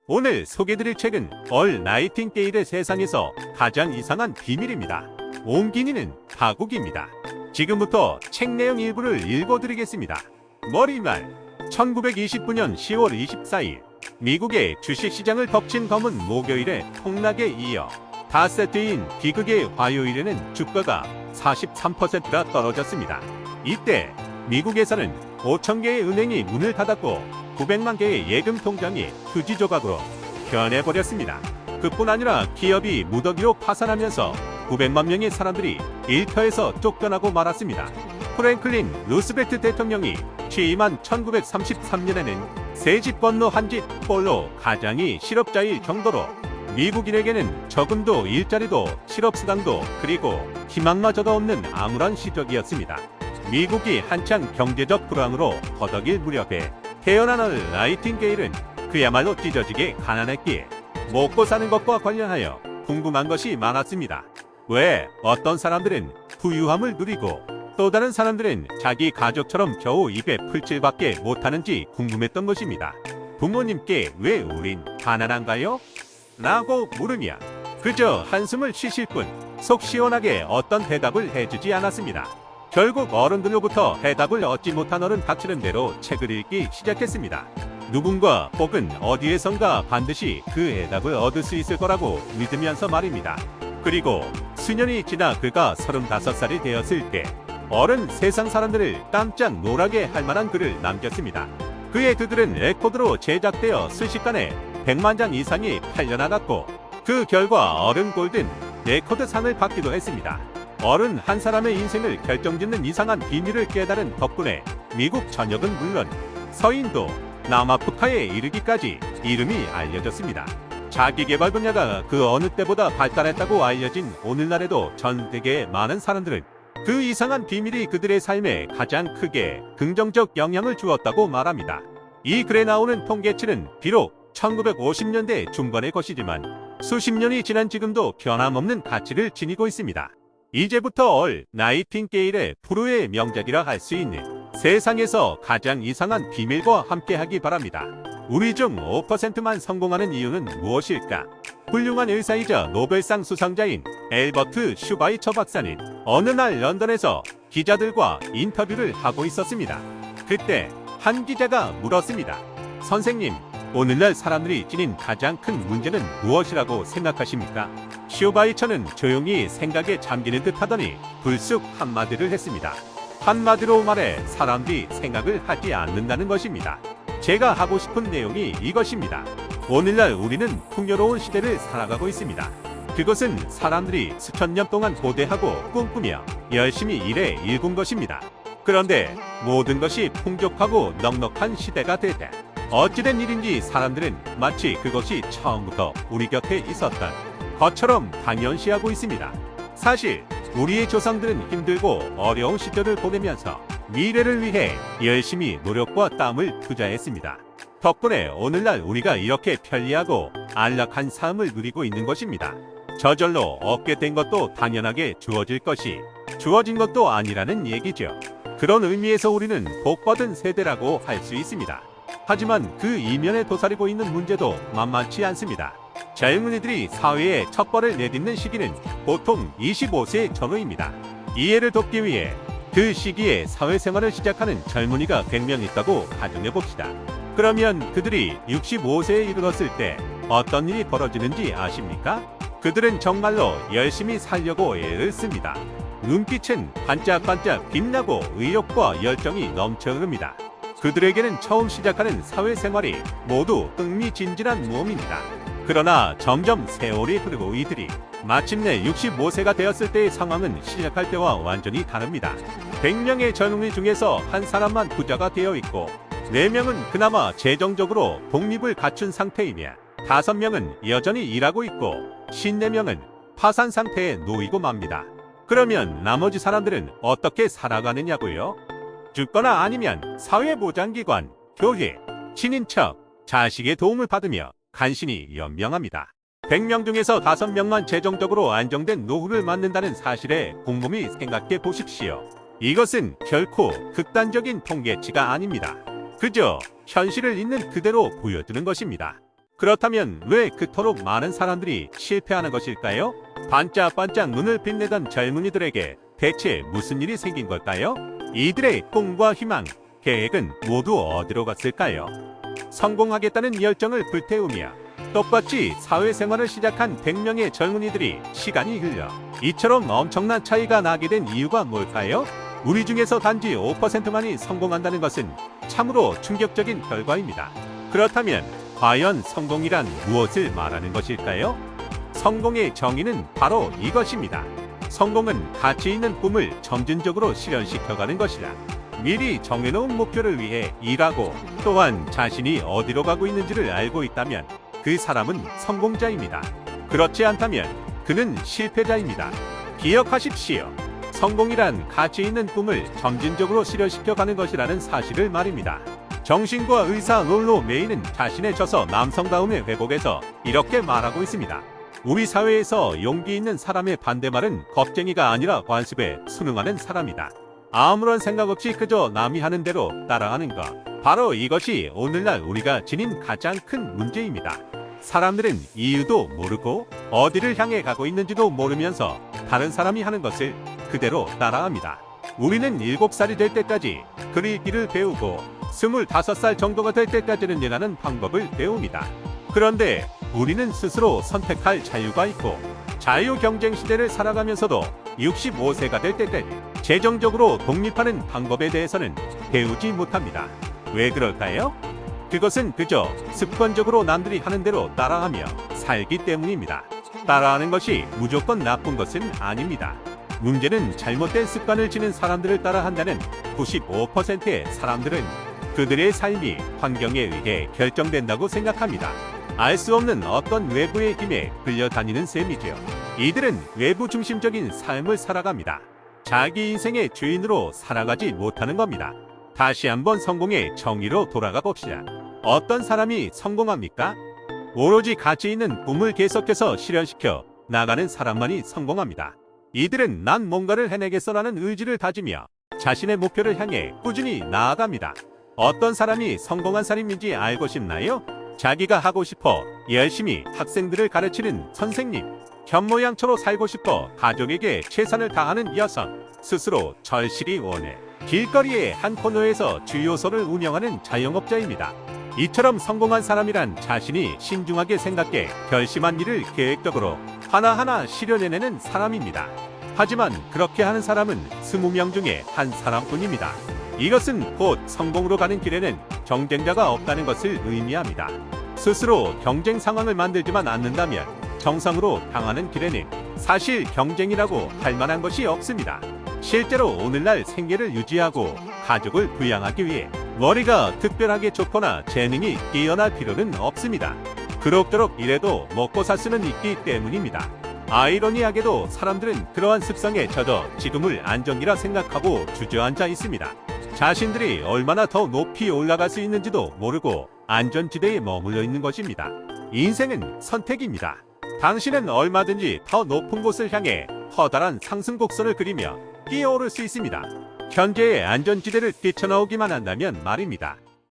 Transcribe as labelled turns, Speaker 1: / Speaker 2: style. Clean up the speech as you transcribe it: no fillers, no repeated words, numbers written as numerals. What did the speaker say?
Speaker 1: 오늘 소개드릴 책은 얼 나이팅게일의 세상에서 가장 이상한 비밀입니다. 옹기니는 파국입니다. 지금부터 책 내용 일부를 읽어드리겠습니다. 머리말 1929년 10월 24일 미국의 주식시장을 덮친 검은 목요일의 폭락에 이어 닷새 뒤인 비극의 화요일에는 주가가 43%가 떨어졌습니다. 이때 미국에서는 5천 개의 은행이 문을 닫았고 900만 개의 예금 통장이 휴지 조각으로 변해버렸습니다. 그뿐 아니라 기업이 무더기로 파산하면서 900만 명의 사람들이 일터에서 쫓겨나고 말았습니다. 프랭클린 루스벨트 대통령이 취임한 1933년에는 세 집 건너 한 집 꼴로 가장이 실업자일 정도로 미국인에게는 저금도 일자리도 실업수당도 그리고 희망마저도 없는 암울한 시절이었습니다. 미국이 한창 경제적 불황으로 허덕일 무렵에 태어난 얼 나이팅게일은 그야말로 찢어지게 가난했기에 먹고 사는 것과 관련하여 궁금한 것이 많았습니다. 왜 어떤 사람들은 부유함을 누리고 또 다른 사람들은 자기 가족처럼 겨우 입에 풀칠밖에 못하는지 궁금했던 것입니다. 부모님께 왜 우린 가난한가요? 라고 물으며 그저 한숨을 쉬실 뿐 속 시원하게 어떤 대답을 해주지 않았습니다. 결국 어른들로부터 해답을 얻지 못한 어른 닥치는 대로 책을 읽기 시작했습니다. 누군가 혹은 어디에선가 반드시 그 해답을 얻을 수 있을 거라고 믿으면서 말입니다. 그리고 수년이 지나 그가 35살이 되었을 때 어른 세상 사람들을 깜짝 놀라게 할 만한 글을 남겼습니다. 그의 글들은 레코드로 제작되어 순식간에 100만 장 이상이 팔려나갔고 그 결과 어른 골든 레코드상을 받기도 했습니다. 어른 한 사람의 인생을 결정짓는 이상한 비밀을 깨달은 덕분에 미국 전역은 물론 서인도 남아프리카에 이르기까지 이름이 알려졌습니다. 자기개발 분야가 그 어느 때보다 발달했다고 알려진 오늘날에도 전 세계의 많은 사람들은 그 이상한 비밀이 그들의 삶에 가장 크게 긍정적 영향을 주었다고 말합니다. 이 글에 나오는 통계치는 비록 1950년대 중반의 것이지만 수십 년이 지난 지금도 변함없는 가치를 지니고 있습니다. 이제부터 얼 나이팅게일의 프로의 명작이라 할 수 있는 세상에서 가장 이상한 비밀과 함께하기 바랍니다. 우리 중 5%만 성공하는 이유는 무엇일까? 훌륭한 의사이자 노벨상 수상자인 엘버트 슈바이처 박사는 어느 날 런던에서 기자들과 인터뷰를 하고 있었습니다. 그때 한 기자가 물었습니다. 선생님, 오늘날 사람들이 지닌 가장 큰 문제는 무엇이라고 생각하십니까? 슈바이처는 조용히 생각에 잠기는 듯 하더니 불쑥 한마디를 했습니다. 한마디로 말해 사람들이 생각을 하지 않는다는 것입니다. 제가 하고 싶은 내용이 이것입니다. 오늘날 우리는 풍요로운 시대를 살아가고 있습니다. 그것은 사람들이 수천 년 동안 고대하고 꿈꾸며 열심히 일해 일군 것입니다. 그런데 모든 것이 풍족하고 넉넉한 시대가 될 때 어찌된 일인지 사람들은 마치 그것이 처음부터 우리 곁에 있었던 것처럼 당연시하고 있습니다. 사실 우리의 조상들은 힘들고 어려운 시절을 보내면서 미래를 위해 열심히 노력과 땀을 투자했습니다. 덕분에 오늘날 우리가 이렇게 편리하고 안락한 삶을 누리고 있는 것입니다. 저절로 얻게 된 것도 당연하게 주어질 것이 주어진 것도 아니라는 얘기죠. 그런 의미에서 우리는 복받은 세대라고 할 수 있습니다. 하지만 그 이면에 도사리고 있는 문제도 만만치 않습니다. 젊은이들이 사회에 첫 발을 내딛는 시기는 보통 25세 전후입니다. 이해를 돕기 위해 그 시기에 사회생활을 시작하는 젊은이가 100명 있다고 가정해봅시다. 그러면 그들이 65세에 이르렀을 때 어떤 일이 벌어지는지 아십니까? 그들은 정말로 열심히 살려고 애를 씁니다. 눈빛은 반짝반짝 빛나고 의욕과 열정이 넘쳐 흐릅니다. 그들에게는 처음 시작하는 사회생활이 모두 흥미진진한 모험입니다. 그러나 점점 세월이 흐르고 이들이 마침내 65세가 되었을 때의 상황은 시작할 때와 완전히 다릅니다. 100명의 젊은이 중에서 한 사람만 부자가 되어 있고 4명은 그나마 재정적으로 독립을 갖춘 상태이며 5명은 여전히 일하고 있고 54명은 파산 상태에 놓이고 맙니다. 그러면 나머지 사람들은 어떻게 살아가느냐고요? 죽거나 아니면 사회보장기관, 교회, 친인척, 자식의 도움을 받으며 간신히 연명합니다. 100명 중에서 5명만 재정적으로 안정된 노후를 맞는다는 사실에 곰곰이 생각해 보십시오. 이것은 결코 극단적인 통계치가 아닙니다. 그저 현실을 있는 그대로 보여주는 것입니다. 그렇다면 왜 그토록 많은 사람들이 실패하는 것일까요? 반짝반짝 눈을 빛내던 젊은이들에게 대체 무슨 일이 생긴 걸까요? 이들의 꿈과 희망, 계획은 모두 어디로 갔을까요? 성공하겠다는 열정을 불태우며 똑같이 사회생활을 시작한 100명의 젊은이들이 시간이 흘러 이처럼 엄청난 차이가 나게 된 이유가 뭘까요? 우리 중에서 단지 5%만이 성공한다는 것은 참으로 충격적인 결과입니다. 그렇다면 과연 성공이란 무엇을 말하는 것일까요? 성공의 정의는 바로 이것입니다. 성공은 가치 있는 꿈을 점진적으로 실현시켜가는 것이다. 미리 정해놓은 목표를 위해 일하고 또한 자신이 어디로 가고 있는지를 알고 있다면 그 사람은 성공자입니다. 그렇지 않다면 그는 실패자입니다. 기억하십시오. 성공이란 가치 있는 꿈을 점진적으로 실현시켜가는 것이라는 사실을 말입니다. 정신과 의사 롤로 메이는 자신의 저서 남성다움의 회복에서 이렇게 말하고 있습니다. 우리 사회에서 용기 있는 사람의 반대말은 겁쟁이가 아니라 관습에 순응하는 사람이다. 아무런 생각 없이 그저 남이 하는 대로 따라하는 것. 바로 이것이 오늘날 우리가 지닌 가장 큰 문제입니다. 사람들은 이유도 모르고 어디를 향해 가고 있는지도 모르면서 다른 사람이 하는 것을 그대로 따라합니다. 우리는 7살이 될 때까지 글 읽기를 배우고 25살 정도가 될 때까지는 일하는 방법을 배웁니다. 그런데 우리는 스스로 선택할 자유가 있고 자유 경쟁 시대를 살아가면서도 65세가 될 때까지 재정적으로 독립하는 방법에 대해서는 배우지 못합니다. 왜 그럴까요? 그것은 그저 습관적으로 남들이 하는 대로 따라하며 살기 때문입니다. 따라하는 것이 무조건 나쁜 것은 아닙니다. 문제는 잘못된 습관을 지닌 사람들을 따라한다는 95%의 사람들은 그들의 삶이 환경에 의해 결정된다고 생각합니다. 알 수 없는 어떤 외부의 힘에 끌려다니는 셈이죠. 이들은 외부 중심적인 삶을 살아갑니다. 자기 인생의 주인으로 살아가지 못하는 겁니다. 다시 한번 성공의 정의로 돌아가 봅시다. 어떤 사람이 성공합니까? 오로지 가치 있는 꿈을 계속해서 실현시켜 나가는 사람만이 성공합니다. 이들은 난 뭔가를 해내겠어라는 의지를 다지며 자신의 목표를 향해 꾸준히 나아갑니다. 어떤 사람이 성공한 사람인지 알고 싶나요? 자기가 하고 싶어 열심히 학생들을 가르치는 선생님, 현모양처로 살고 싶어 가족에게 최선을 다하는 여성, 스스로 절실히 원해 길거리의 한 코너에서 주유소를 운영하는 자영업자입니다. 이처럼 성공한 사람이란 자신이 신중하게 생각해 결심한 일을 계획적으로 하나하나 실현해내는 사람입니다. 하지만 그렇게 하는 사람은 20명 중에 한 사람뿐입니다. 이것은 곧 성공으로 가는 길에는 경쟁자가 없다는 것을 의미합니다. 스스로 경쟁 상황을 만들지만 않는다면 정상으로 향하는 길에는 사실 경쟁이라고 할 만한 것이 없습니다. 실제로 오늘날 생계를 유지하고 가족을 부양하기 위해 머리가 특별하게 좋거나 재능이 뛰어날 필요는 없습니다. 그럭저럭 일해도 먹고 살 수는 있기 때문입니다. 아이러니하게도 사람들은 그러한 습성에 젖어 지금을 안정기라 생각하고 주저앉아 있습니다. 자신들이 얼마나 더 높이 올라갈 수 있는지도 모르고 안전지대에 머물러 있는 것입니다. 인생은 선택입니다. 당신은 얼마든지 더 높은 곳을 향해 커다란 상승 곡선을 그리며 뛰어오를 수 있습니다. 현재의 안전지대를 뛰쳐나오기만 한다면 말입니다.